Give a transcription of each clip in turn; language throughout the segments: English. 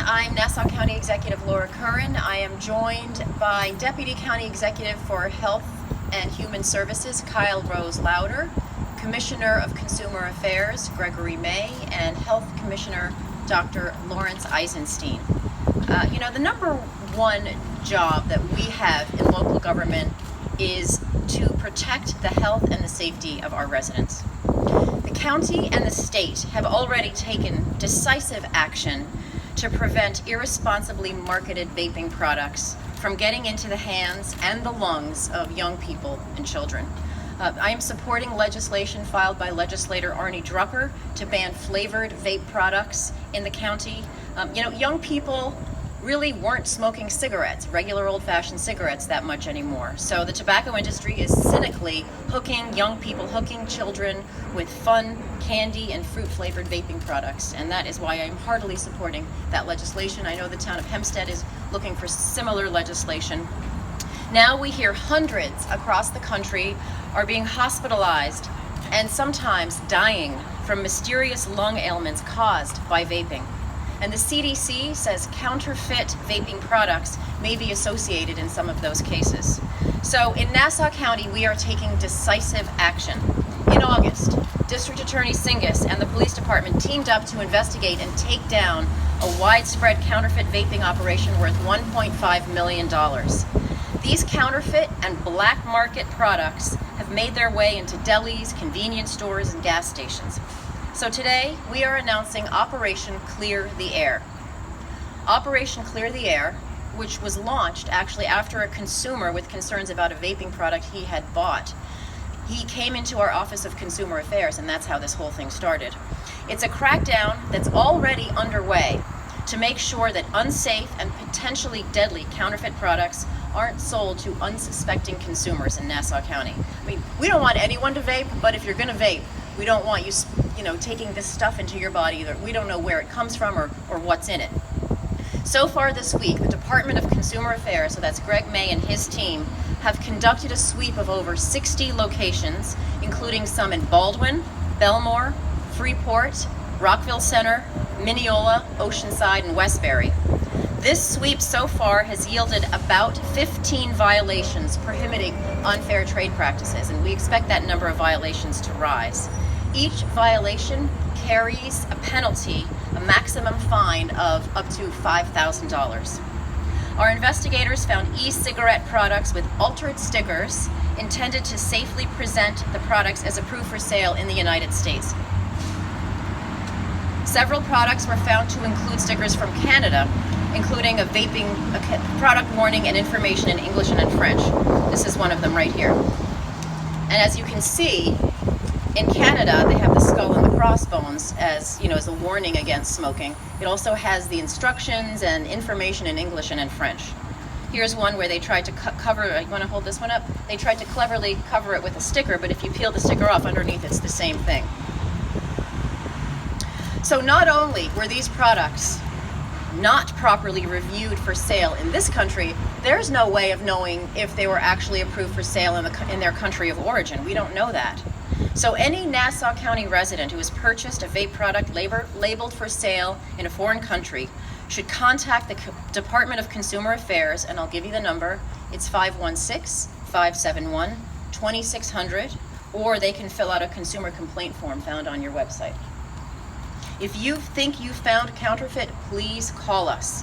I'm Nassau County Executive Laura Curran. I am joined by Deputy County Executive for Health and Human Services, Kyle Rose Lauder, Commissioner of Consumer Affairs, Gregory May, and Health Commissioner, Dr. Lawrence Eisenstein. The number one job that we have in local government is to protect the health and the safety of our residents. The county and the state have already taken decisive action to prevent irresponsibly marketed vaping products from getting into the hands and the lungs of young people and children. I am supporting legislation filed by legislator Arnie Drucker to ban flavored vape products in the county. Young people really weren't smoking cigarettes, regular old-fashioned cigarettes, that much anymore. So the tobacco industry is cynically hooking young people, hooking children with fun candy and fruit-flavored vaping products, and that is why I'm heartily supporting that legislation. I know the town of Hempstead is looking for similar legislation. Now we hear hundreds across the country are being hospitalized and sometimes dying from mysterious lung ailments caused by vaping. And the CDC says counterfeit vaping products may be associated in some of those cases. So in Nassau County, we are taking decisive action. In August, District Attorney Singas and the police department teamed up to investigate and take down a widespread counterfeit vaping operation worth $1.5 million. These counterfeit and black market products have made their way into delis, convenience stores, and gas stations. So today, we are announcing Operation Clear the Air. Operation Clear the Air, which was launched actually after a consumer with concerns about a vaping product he had bought. He came into our Office of Consumer Affairs, and that's how this whole thing started. It's a crackdown that's already underway to make sure that unsafe and potentially deadly counterfeit products aren't sold to unsuspecting consumers in Nassau County. I mean, we don't want anyone to vape, but if you're gonna vape, we don't want you taking this stuff into your body that we don't know where it comes from or what's in it. So far this week, the Department of Consumer Affairs, so that's Greg May and his team, have conducted a sweep of over 60 locations, including some in Baldwin, Belmore, Freeport, Rockville Center, Mineola, Oceanside, and Westbury. This sweep so far has yielded about 15 violations prohibiting unfair trade practices, and we expect that number of violations to rise. Each violation carries a penalty, a maximum fine of up to $5,000. Our investigators found e-cigarette products with altered stickers intended to safely present the products as approved for sale in the United States. Several products were found to include stickers from Canada, including a product warning and information in English and in French. This is one of them right here. And as you can see, in Canada, they have the skull and the crossbones as a warning against smoking. It also has the instructions and information in English and in French. Here's one where they tried to cover, you want to hold this one up? They tried to cleverly cover it with a sticker, but if you peel the sticker off underneath, it's the same thing. So not only were these products not properly reviewed for sale in this country, there's no way of knowing if they were actually approved for sale in their country of origin. We don't know that. So any Nassau County resident who has purchased a vape product labeled for sale in a foreign country should contact the Department of Consumer Affairs, and I'll give you the number. It's 516-571-2600, or they can fill out a consumer complaint form found on your website. If you think you found counterfeit, please call us.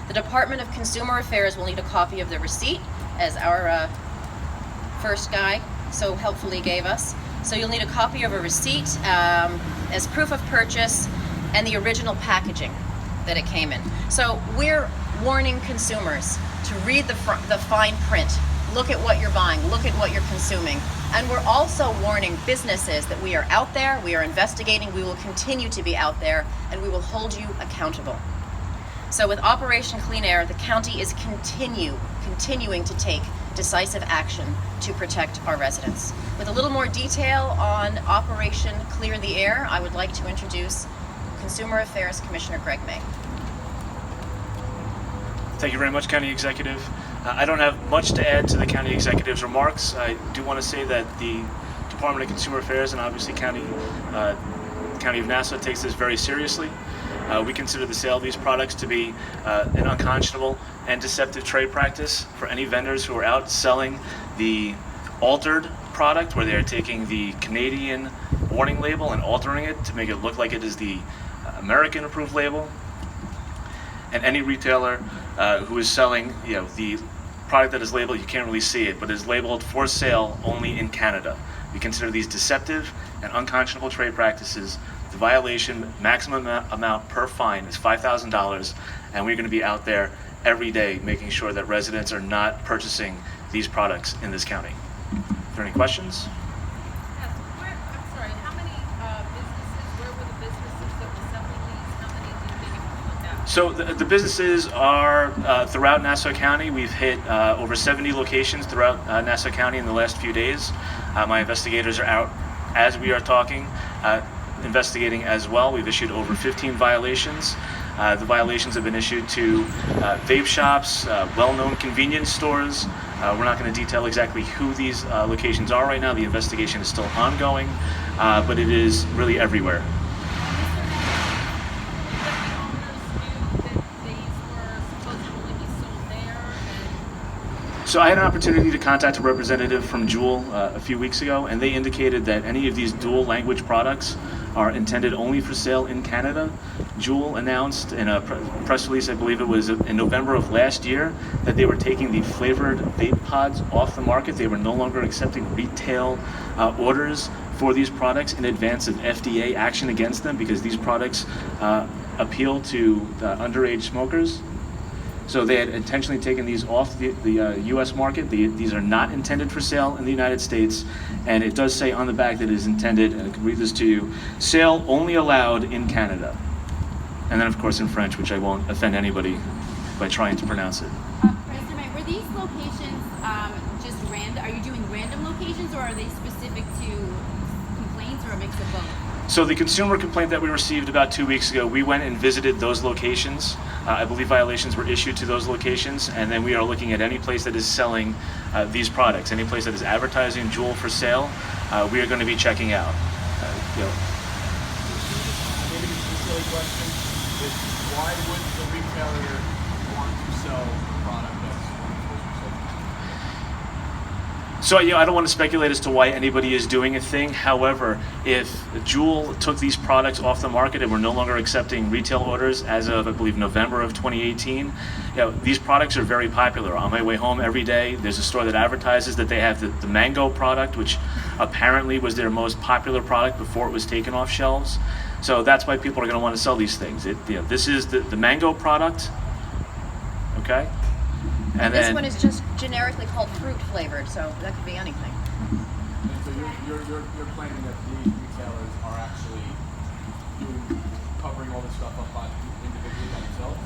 The Department of Consumer Affairs will need a copy of the receipt, as our first guy so helpfully gave us. So you'll need a copy of a receipt as proof of purchase and the original packaging that it came in. So we're warning consumers to read the fine print. Look at what you're buying, look at what you're consuming. And we're also warning businesses that we are out there, we are investigating, we will continue to be out there, and we will hold you accountable. So with Operation Clean Air, the county is continuing to take decisive action to protect our residents. With a little more detail on Operation Clear the Air, I would like to introduce Consumer Affairs Commissioner Greg May. Thank you very much, County Executive. I don't have much to add to the County Executive's remarks. I do want to say that the Department of Consumer Affairs and obviously County of Nassau takes this very seriously. We consider the sale of these products to be an unconscionable and deceptive trade practice for any vendors who are out selling the altered product, where they are taking the Canadian warning label and altering it to make it look like it is the American approved label. And any retailer who is selling, the product that is labeled, you can't really see it, but is labeled for sale only in Canada. We consider these deceptive and unconscionable trade practices. The violation maximum amount per fine is $5,000, and we're going to be out there every day making sure that residents are not purchasing these products in this county. Are there any questions? Yes, I'm sorry, how many businesses, where were the businesses that were selling these? How many do you think if you look at? So the businesses are throughout Nassau County. We've hit over 70 locations throughout Nassau County in the last few days. My investigators are out as we are talking, investigating as well. We've issued over 15 violations. The violations have been issued to vape shops, well-known convenience stores. We're not going to detail exactly who these locations are right now. The investigation is still ongoing, but it is really everywhere. So I had an opportunity to contact a representative from Juul a few weeks ago, and they indicated that any of these dual language products are intended only for sale in Canada. Juul announced in a press release, I believe it was in November of last year, that they were taking the flavored vape pods off the market. They were no longer accepting retail orders for these products in advance of FDA action against them, because these products appeal to underage smokers. So they had intentionally taken these off the U.S. market. These are not intended for sale in the United States, and it does say on the back that it is intended, and I can read this to you, sale only allowed in Canada. And then, of course, in French, which I won't offend anybody by trying to pronounce it. Mr. Mayor, were these locations just random? Are you doing random locations, or are they specific to complaints, or a mix of both? So the consumer complaint that we received about 2 weeks ago, we went and visited those locations. I believe violations were issued to those locations, and then we are looking at any place that is selling these products, any place that is advertising Juul for sale. We are going to be checking out. Maybe just a silly question is, why would the retailer want to sell a product that's supposed to be sold? So I don't want to speculate as to why anybody is doing a thing. However, if Juul took these products off the market and were no longer accepting retail orders as of, I believe, November of 2018, these products are very popular. On my way home every day, there's a store that advertises that they have the mango product, which apparently was their most popular product before it was taken off shelves. So that's why people are going to want to sell these things. This is the mango product, okay? And This then, one is just generically called fruit flavored, so that could be anything. And so you're claiming that these retailers are actually covering all this stuff up by individually by themselves?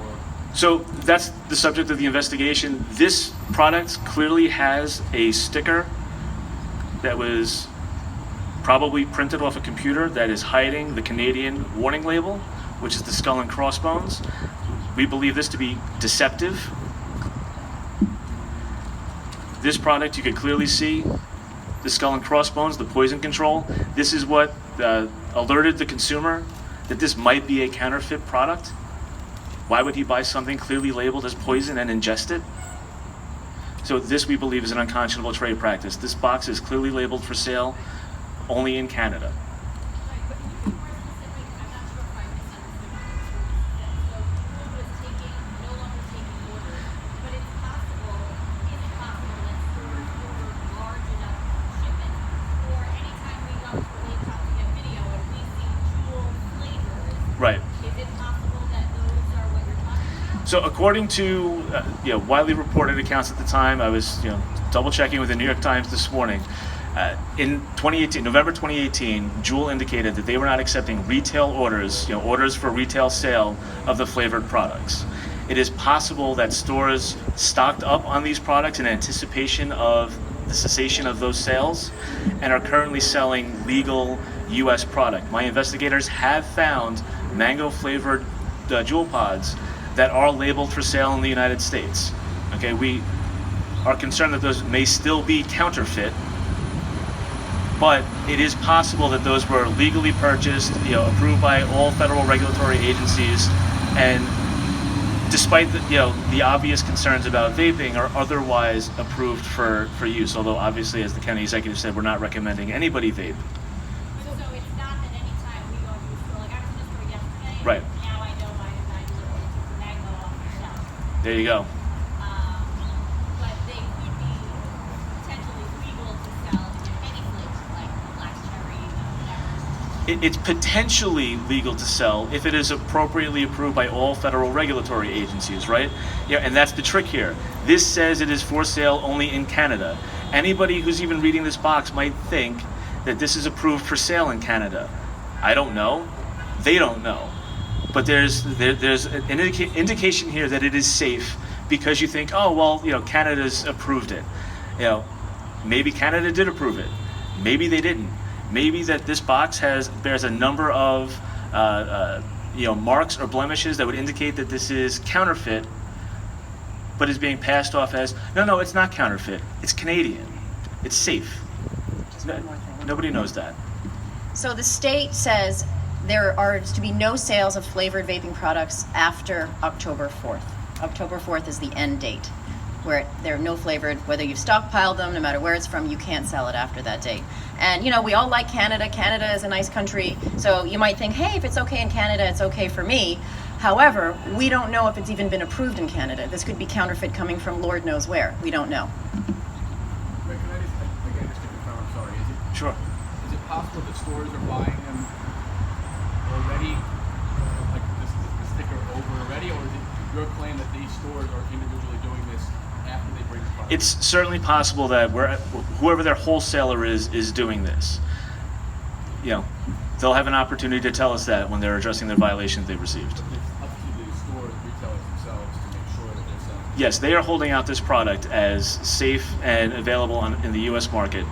Or? So that's the subject of the investigation. This product clearly has a sticker that was probably printed off a computer that is hiding the Canadian warning label, which is the skull and crossbones. We believe this to be deceptive. This product, you could clearly see the skull and crossbones, the poison control. This is what alerted the consumer that this might be a counterfeit product. Why would he buy something clearly labeled as poison and ingest it? So this, we believe, is an unconscionable trade practice. This box is clearly labeled for sale only in Canada. Right, but can you be more specific? I'm not sure if I misunderstood what you said. So Juul was no longer taking orders, but it's possible, is it possible that stores order large enough shipments, or anytime we go to a lake shop to get video and we see Juul flavors, Right. is it possible that those are what you're talking about? So according to widely reported accounts at the time, I was double checking with the New York Times this morning. In 2018, November 2018, Juul indicated that they were not accepting retail orders, orders for retail sale of the flavored products. It is possible that stores stocked up on these products in anticipation of the cessation of those sales and are currently selling legal U.S. product. My investigators have found mango flavored Juul pods that are labeled for sale in the United States. Okay, we are concerned that those may still be counterfeit. But it is possible that those were legally purchased, approved by all federal regulatory agencies, and despite the obvious concerns about vaping, are otherwise approved for use. Although obviously, as the county executive said, we're not recommending anybody vape. So it's not that any time we go to a store, like I was in a store yesterday. Right. Now I know I literally took the Magno off the shelf. There you go. But they could be potentially legal to sell in any flavor, like black cherry, whatever. It's potentially legal to sell if it is appropriately approved by all federal regulatory agencies, right? And that's the trick here. This says it is for sale only in Canada. Anybody who's even reading this box might think that this is approved for sale in Canada. I don't know. They don't know. But there's an indication here that it is safe because you think, oh, well, Canada's approved it. Maybe Canada did approve it. Maybe they didn't. Maybe that this box bears a number of marks or blemishes that would indicate that this is counterfeit, but is being passed off as, no, it's not counterfeit. It's Canadian. It's safe. Just one more thing. Nobody knows that. So the state says there are to be no sales of flavored vaping products after October 4th. October 4th is the end date, where they're no flavored, whether you've stockpiled them, no matter where it's from, you can't sell it after that date. And we all like Canada. Canada is a nice country. So you might think, hey, if it's okay in Canada, it's okay for me. However, we don't know if it's even been approved in Canada. This could be counterfeit coming from Lord knows where. We don't know. Rick, can I just to confirm, I'm sorry, Sure. is it possible that stores are buying them already, like the sticker over already, or is it your claim that these stores are individually doing this after they bring the product? It's certainly possible that whoever their wholesaler is doing this. They'll have an opportunity to tell us that when they're addressing their violations they've received. It's up to the stores, retailers themselves to make sure that they're selling. Yes, they are holding out this product as safe and available in the U.S. market,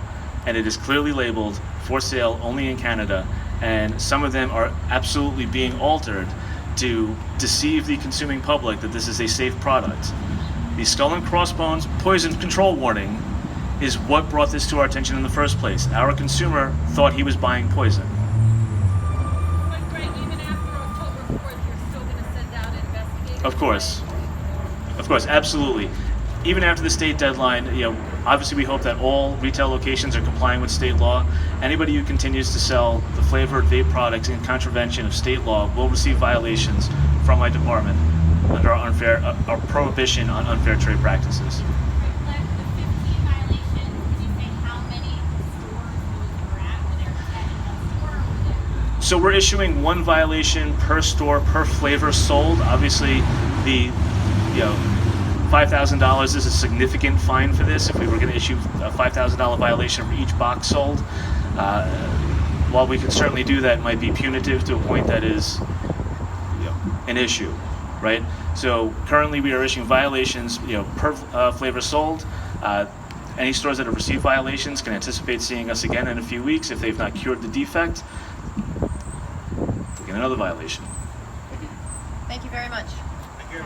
and it is clearly labeled for sale only in Canada, and some of them are absolutely being altered to deceive the consuming public that this is a safe product. The Skull and Crossbones poison control warning is what brought this to our attention in the first place. Our consumer thought he was buying poison. But Greg, even after October 4th, you're still going to send out investigators? Of course, absolutely. Even after the state deadline, obviously we hope that all retail locations are complying with state law. Anybody who continues to sell the flavored vape products in contravention of state law will receive violations from my department under our prohibition on unfair trade practices. Like the 15 violations, did you say how many stores those were at? Were there 10 in one store? Or were there... So we're issuing one violation per store per flavor sold. Obviously, the $5,000 is a significant fine for this. If we were going to issue a $5,000 violation for each box sold, while we can certainly do that, it might be punitive to a point that is an issue, right? So currently we are issuing violations per flavor sold. Any stores that have received violations can anticipate seeing us again in a few weeks. If they've not cured the defect, we'll get another violation. Thank you very much.